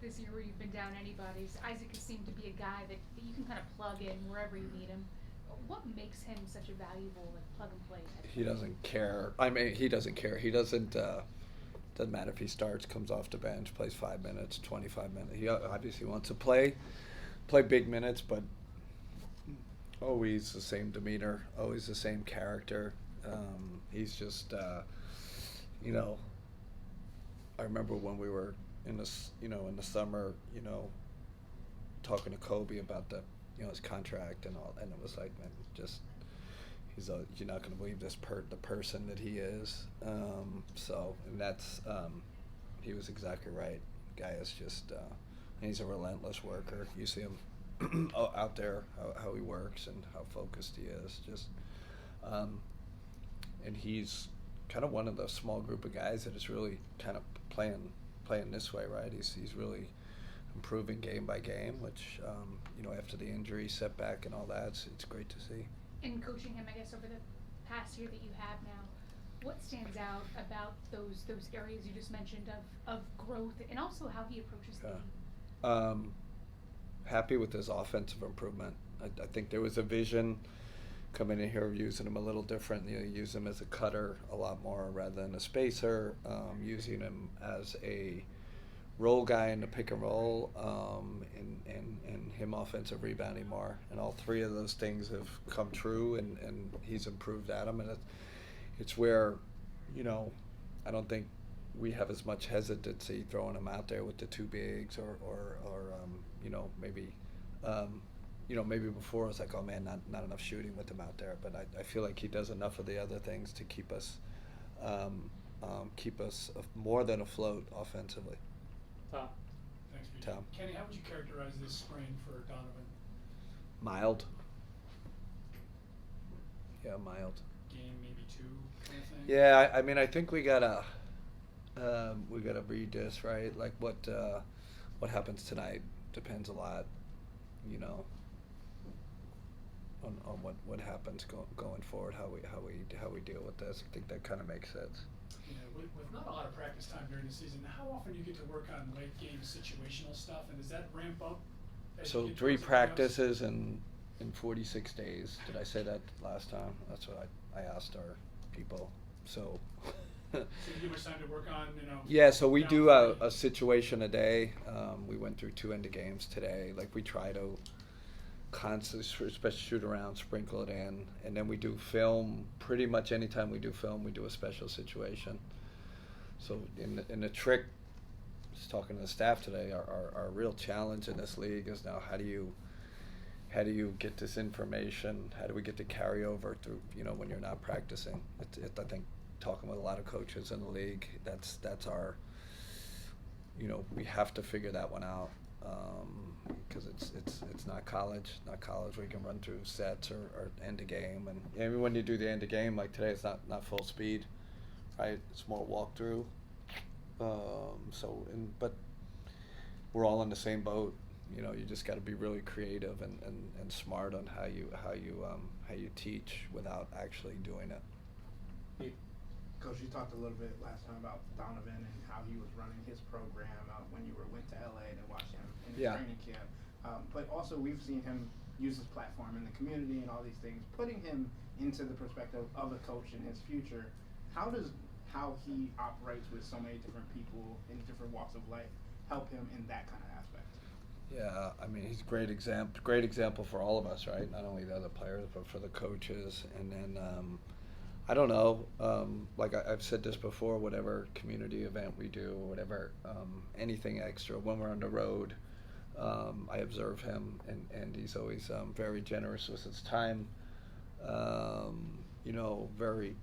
this year where you've been down anybody's, Isaac has seemed to be a guy that you can kind of plug in wherever you need him. What makes him such a valuable like plug and play type He player? doesn't care. I mean, he doesn't care. He doesn't. Doesn't matter if he starts, comes off the bench, plays 5 minutes, 25 minutes. He obviously wants to play big minutes, but always the same demeanor, always the same character. He's just, you know, I remember when we were in this, in the summer, talking to Kobe about his contract and all, and it was like, man, just you're not going to believe the person that he is. And that's he was exactly right. Guy is just he's a relentless worker. You see him out there how he works and how focused he is. Just and he's kind of one of the small group of guys that is really kind of playing this way, right? He's really improving game by game, which after the injury setback and all that, it's great to see. In coaching him, I guess over the past year that you have now, what stands out about those areas you just mentioned of growth and also how he approaches the game? Happy with his offensive improvement. I think there was a vision coming in here using him a little different. Use him as a cutter a lot more rather than a spacer. Using him as a role guy in the pick and roll, and him offensive rebounding more. And all three of those things have come true, and he's improved at them. And it's where, I don't think we have as much hesitancy throwing him out there with the two bigs or maybe maybe before it's like, oh man, not enough shooting with him out there. But I feel like he does enough of the other things to keep us more than afloat offensively. Tom. Thanks, BJ. Tom. Kenny, how would you characterize this sprain for Donovan? Mild. Yeah, mild. Game maybe two kind of thing? Yeah, I mean, I think we gotta read this, right? Like what happens tonight depends a lot, on what happens going forward, how we deal with this. I think that kind of makes sense. Yeah, with not a lot of practice time during the season, how often do you get to work on late game situational stuff, and does that ramp up? So 3 practices in 46 days. Did I say that last time? That's what I asked our people. So. So you give much time to work on, Yeah, so we do a situation a day. We went through 2 end of games today. Like we try to constantly, especially shoot around, sprinkle it in, and then we do film. Pretty much anytime we do film, we do a special situation. So in the trick, just talking to the staff today, our real challenge in this league is now how do you get this information? How do we get the carryover through when you're not practicing? I think talking with a lot of coaches in the league, that's our we have to figure that one out. Because it's not college where you can run through sets or end a game, and when you do the end of game like today, it's not full speed, right? It's more walkthrough. But we're all in the same boat. You just got to be really creative and smart on how you teach without actually doing it. Coach, you talked a little bit last time about Donovan and how he was running his program when you went to LA to watch him in his training camp. But also we've seen him use his platform in the community and all these things, putting him into the perspective of a coach in his future. How does how he operates with so many different people in different walks of life help him in that kind of aspect? Yeah, I mean, he's a great example for all of us, right? Not only the other players, but for the coaches. And then I don't know, like I've said this before, whatever community event we do, or whatever, anything extra, when we're on the road, I observe him, and he's always very generous with his time, very,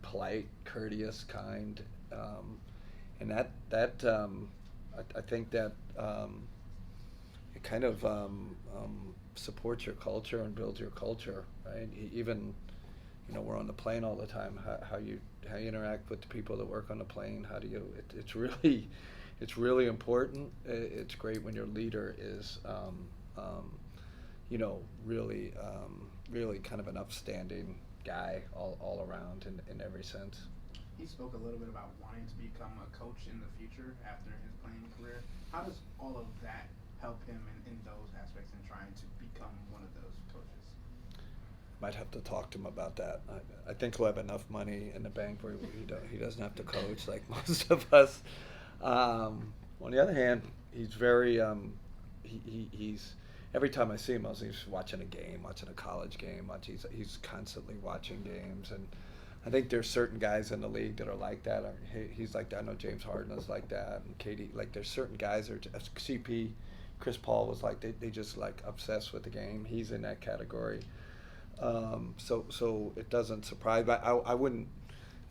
polite, courteous, kind, and that I think that it kind of supports your culture and builds your culture, right? Even we're on the plane all the time. How you interact with the people that work on the plane. How do you? It's really important. It's great when your leader is, really kind of an upstanding guy all around in every sense. he spoke a little bit about wanting to become a coach in the future after his playing career. How does all of that help him in those aspects in trying to become one of those coaches? Might have to talk to him about that. I think he'll have enough money in the bank where he doesn't have to coach like most of us. On the other hand, he's very he's every time I see him, he's watching a game, watching a college game. He's constantly watching games, and I think there's certain guys in the league that are like that. He's like that. I know James Harden is like that, and Katie. Like there's certain guys that are CP, Chris Paul was like they just like obsessed with the game. He's in that category. So it doesn't surprise. But I wouldn't.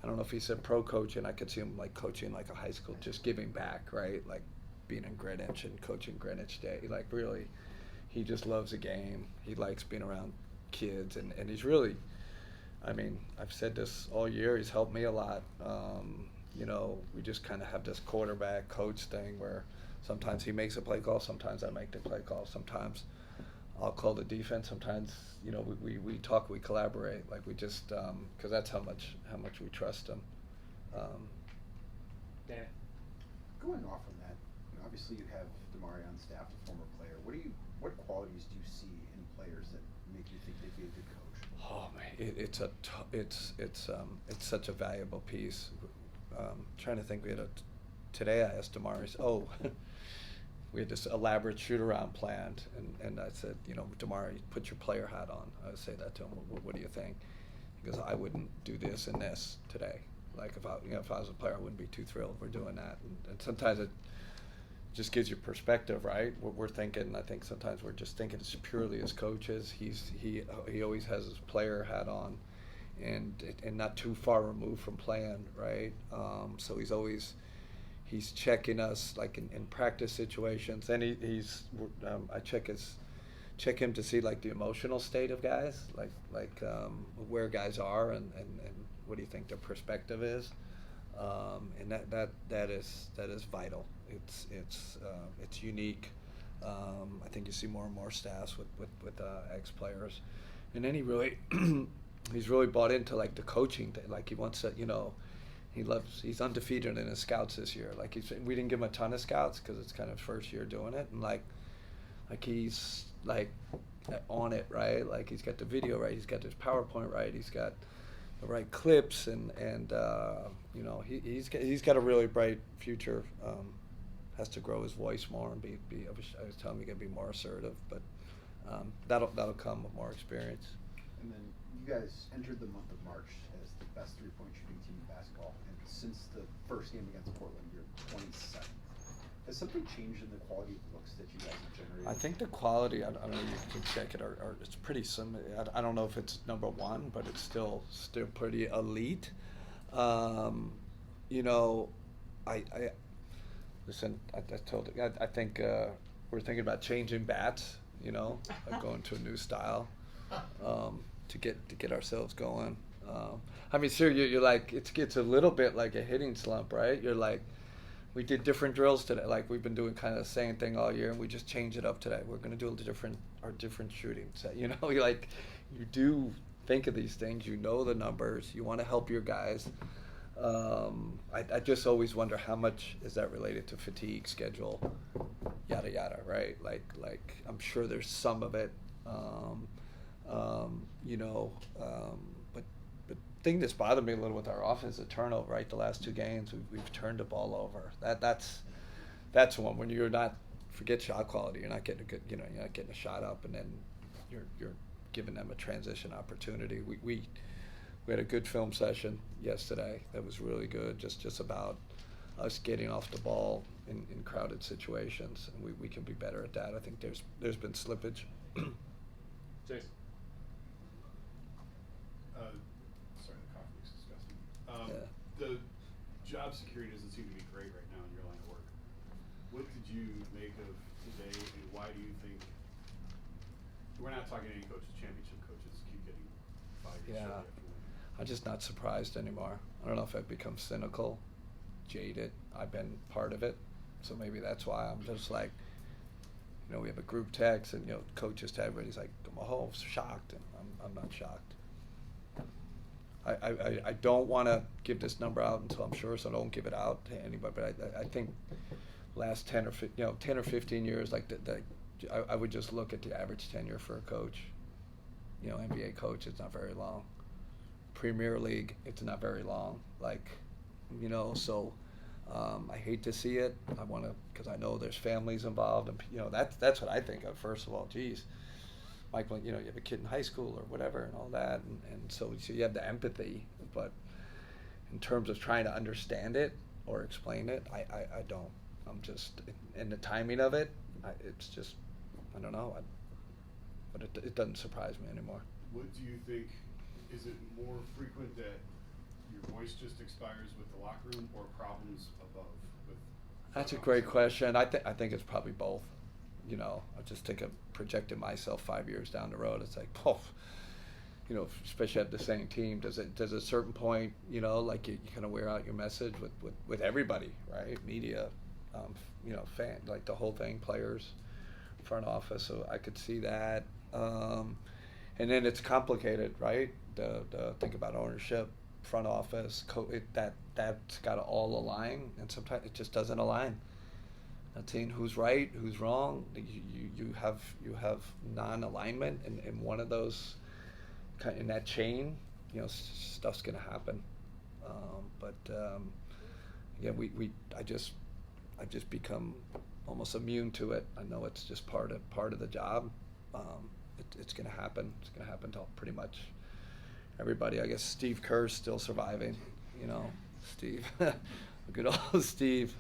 I don't know if he said pro coaching. I could see him like coaching like a high school, just giving back, right? Like being in Greenwich and coaching Greenwich Day. Like really, he just loves the game. He likes being around kids, and he's really. I mean, I've said this all year. He's helped me a lot. You know, we just kind of have this quarterback coach thing where sometimes he makes a play call, sometimes I make the play call, sometimes I'll call the defense. Sometimes, you know, we talk, we collaborate. Like we just, because that's how much we trust him. Dan, going off on that, you know, obviously you have Damari on staff, a former player. What qualities do you see in players that make you think they'd be a good coach? Oh man, it's such a valuable piece. Trying to think, today I asked Damari, we had this elaborate shoot-around planned, and I said, you know, Damari, put your player hat on. I would say that to him. What do you think? He goes, I wouldn't do this and this today. Like if I was a player, I wouldn't be too thrilled if we're doing that. And sometimes it just gives you perspective, right? We're thinking. I think sometimes we're just thinking it's purely as coaches. He always has his player hat on, and not too far removed from playing, right? So he's checking us like in practice situations, and I check him to see like the emotional state of guys, like where guys are and what do you think their perspective is, and that is vital. It's unique. I think you see more and more staffs with ex players, and then he's really bought into like the coaching thing. Like he wants to, you know. He's undefeated in his scouts this year. Like we didn't give him a ton of scouts because it's kind of first year doing it, and like he's like on it, right? Like he's got the video right, he's got his PowerPoint right, he's got the right clips, and you know he's got a really bright future. Has to grow his voice more and be. I was telling him he got to be more assertive, but that'll come with more experience. And then you guys entered the month of March as the best three-point shooting team in basketball, and since the first game against Portland, you're 27th. Has something changed in the quality of looks that you guys have generated? I think the quality, I don't know, you can check it, or it's pretty similar. I don't know if it's number one, but it's still pretty elite. You know, I listen. I told you. I think we're thinking about changing bats. You know, like going to a new style. To get ourselves going. I mean, sure, you're like, it's a little bit like a hitting slump, right? You're like, we did different drills today. Like we've been doing kind of the same thing all year, and we just changed it up today. We're going to do our different shooting set. You know, you do think of these things. You know the numbers. You want to help your guys. I just always wonder how much is that related to fatigue, schedule, yada yada, right? Like I'm sure there's some of it. You know, but the thing that's bothered me a little with our offense is the turnover. Right, the last two games we've turned the ball over. That's one when you're not, forget shot quality. You're not getting you're not getting a shot up, and then you're giving them a transition opportunity. We had a good film session yesterday that was really good. Just about us getting off the ball in crowded situations, and we can be better at that. I think there's been slippage. Jason. Sorry, the coffee looks disgusting. Yeah. The job security doesn't seem to be great right now in your line of work. What did you make of today, and why do you think we're not talking any coaches, championship coaches keep getting 5 years Yeah. after winning? I'm just not surprised anymore. I don't know if I've become cynical, jaded. I've been part of it, so maybe that's why I'm just like, you know, we have a group text, and you know, coaches to everybody's like, I'm shocked, and I'm not shocked. I don't want to give this number out until I'm sure, so I don't give it out to anybody. But I think last 10 or 15 years, like I would just look at the average tenure for a coach. NBA coach, it's not very long. Premier League, it's not very long. So I hate to see it. I want to, because I know there's families involved, and that's what I think of. First of all, geez, Michael, you have a kid in high school or whatever, and all that, and so you have the empathy, but in terms of trying to understand it or explain it, I don't. I'm just, and the timing of it, it's just, I don't know. But it doesn't surprise me anymore. What do you think? Is it more frequent that your voice just expires with the locker room, or problems above? That's a great question. I think it's probably both. I just think of projecting myself 5 years down the road. It's like, especially at the same team. Does at a certain point, you kind of wear out your message with everybody, right? Media, fan, like the whole thing, players, front office. So I could see that. And then it's complicated, right? The think about ownership, front office, that's got to all align, and sometimes it just doesn't align. Not saying who's right, who's wrong. You have non-alignment in one of those, in that chain. Stuff's gonna happen. I've just become almost immune to it. I know it's just part of the job. It's gonna happen. It's gonna happen to pretty much everybody. I guess Steve Kerr's still surviving. Steve, good old Steve.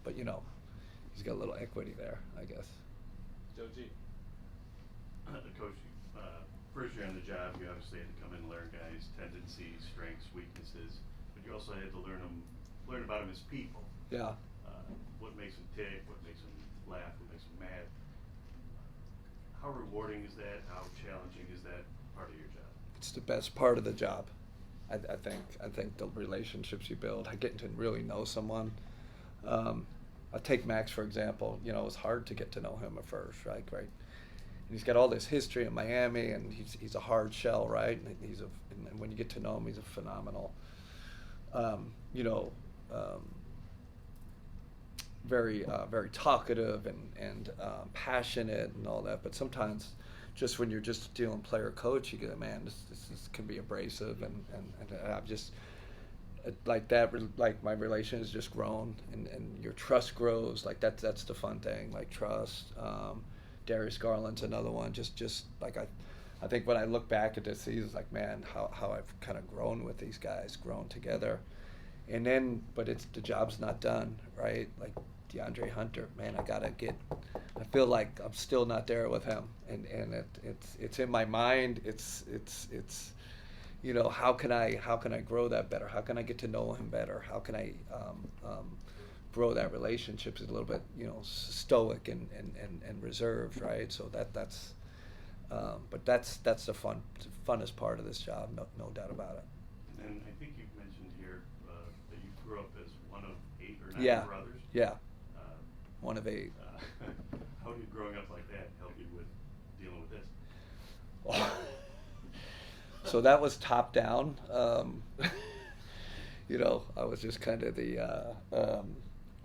But he's got a little equity there, I guess. Joe G. Coach, first year on the job, you obviously had to come in and learn guys' tendencies, strengths, weaknesses, but you also had to learn about them as people. Yeah. What makes them tick, what makes them laugh, what makes them mad. How rewarding is that? How challenging is that part of your job? It's the best part of the job. I think the relationships you build, getting to really know someone. I'll take Max, for example. It was hard to get to know him at first, right? And he's got all this history in Miami, and he's a hard shell, right? And and when you get to know him, he's a phenomenal, very talkative and passionate and all that. But sometimes, just when you're just dealing player coach, you go, man, this can be abrasive, and I've just like that. Like my relation has just grown, and your trust grows. Like that's the fun thing. Like trust. Darius Garland's another one. Just like I think when I look back at this season, like, man, how I've kind of grown with these guys, grown together. And then, but the job's not done, right? Like DeAndre Hunter, man, I feel like I'm still not there with him, and it's in my mind. It's how can I grow that better? How can I get to know him better? How can I grow that relationship? Is a little bit stoic and reserved, right? So that's the funnest part of this job, no doubt about it. And I think you've mentioned here that you grew up as one of 8 or 9 brothers. Yeah. One of 8. How did growing up like that help you with dealing with this? So that was top down. I was just kind of the a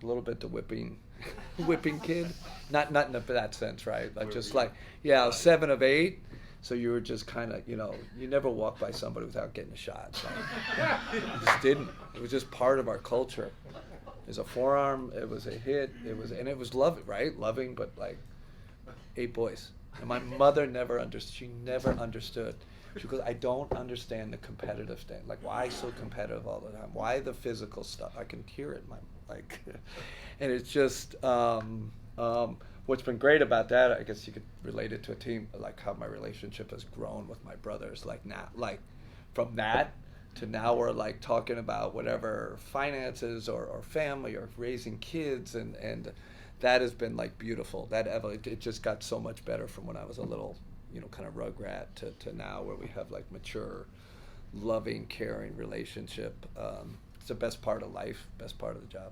little bit the whipping kid, not in that sense, right? Like just like I was 7 of 8. So you were just kind of, you never walk by somebody without getting a shot. So you just didn't. It was just part of our culture. It was a forearm. It was a hit. It was loving, right? Loving, but like 8 boys. And my mother never understood. She never understood. She goes, I don't understand the competitive thing. Like, why so competitive all the time? Why the physical stuff? I can hear it in my and it's just. What's been great about that, I guess you could relate it to a team, like how my relationship has grown with my brothers. Like now, like from that to now we're like talking about whatever finances or family or raising kids, and that has been like beautiful. It just got so much better from when I was a little, kind of rugrat to now where we have like mature, loving, caring relationship. It's the best part of life, best part of the job.